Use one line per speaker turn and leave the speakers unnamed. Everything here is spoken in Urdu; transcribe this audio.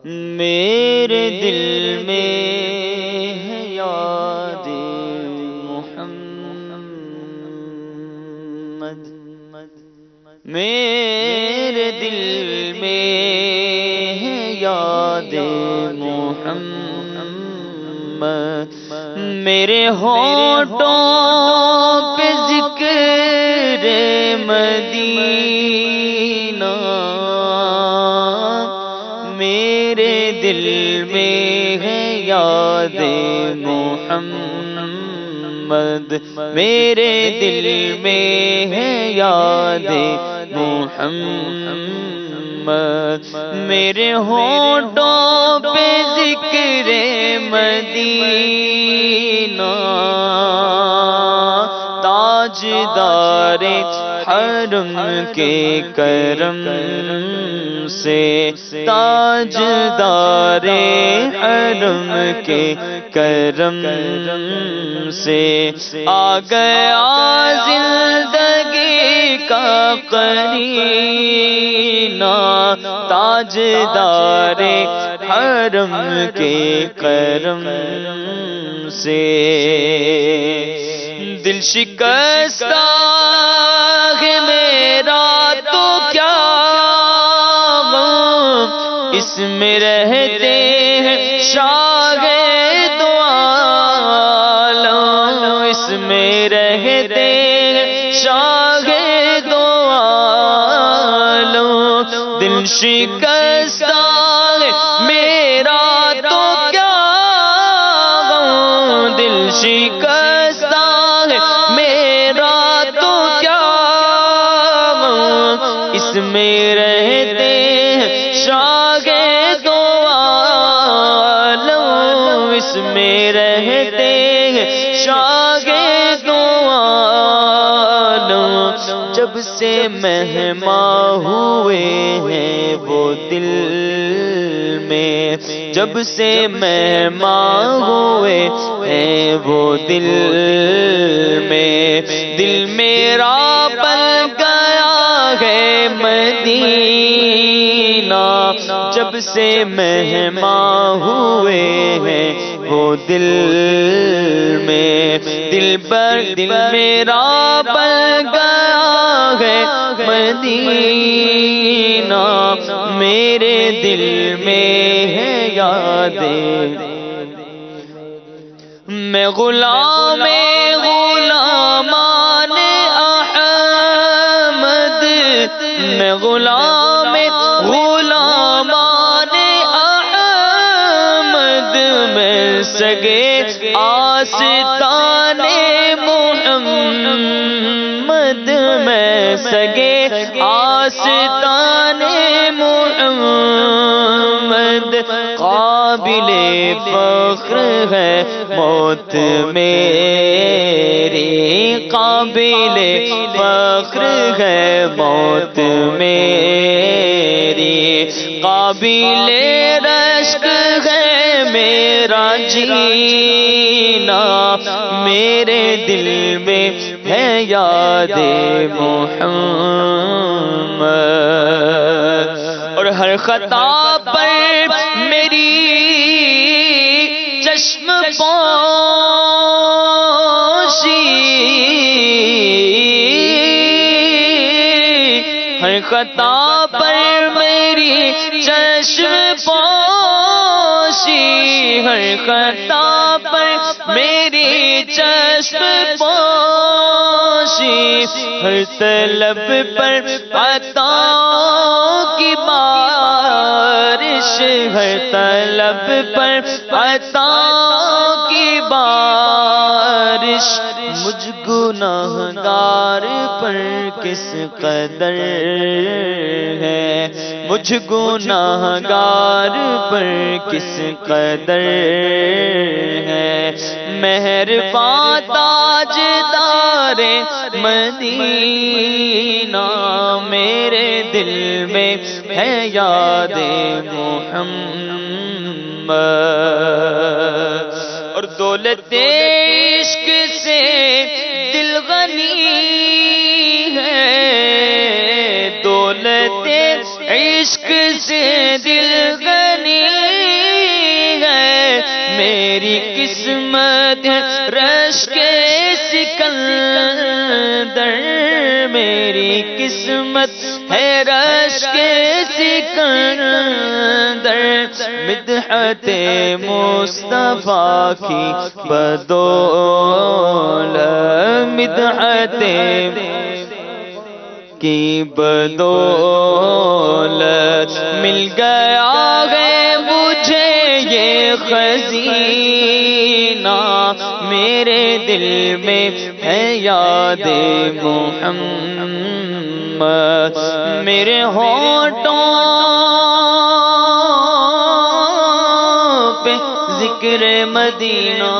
میرے دل میں ہے یاد محمد، میرے دل میں ہے یاد محمد، میرے ہونٹوں پہ ذکر مدینہ، میرے دل میں ہے یاد محمد، میرے دل میں ہے یاد محمد، میرے ہونٹوں پہ ذکر مدینہ، تاجدار حرم کے کرم سے، تاجدار حرم کے کرم سے آ گیا زندگی کا قرینہ، تاجدار حرم کے کرم سے دل شکستہ ہے میرا تو کیا اس میں رہتے ہیں شاہ دو عالم، اس میں رہتے ہیں شاہ دو عالم، دل شکستہ ہے میرا تو کیا دل شکستہ ہے میرا تو کیا اس میں رہتے ہیں شاہ دو عالم، اس میں رہتے ہیں شاہ دو عالم، جب سے مہماں ہوئے ہیں وہ دل میں، جب سے مہماں ہوئے ہیں وہ دل میں، دل میرا بن گیا ہے مدینہ، جب سے مہماں ہوئے ہیں وہ دل میں، دل میرا بن گیا ہے مدینہ، میرے دل میں ہے یاد میں غلام غلامان احمد، میں غلام غلامان احمد، میں سگے آستان محمد، میں سگے آستان محمد، قابل فخر ہے موت میری، قابل فخر ہے موت میری، قابل رشک ہے میرا جینا، میرے دل میں ہے یاد محمد، اور ہر خطا پر میری چشم پوشی، ہر خطا پر میری چشم پوشی، ہر خطا پر میری چشم پوشی، ہر طلب پر عطاؤں کی بارش، ہر طلب پر عطاؤں کی بارش، مجھ گناہگار پر کس قدر ہے، مجھ گناہگار پر کس قدر ہے، مہرباں تاجدار مدینہ، میرے دل میں ہے یاد محمد، اور دولت عشق سے دل غنی ہے، دولت عشق سے دل غنی میری قسمت ہے رش کے سکندر، میری قسمت ہے رش کے سکندر، مدحت مصطفیٰ کی بدولت، مدحت کی بدولت مل گیا ہے مجھے یہ خزینہ، میرے دل میں ہے یاد محمد، میرے ہونٹوں پہ ذکر مدینہ،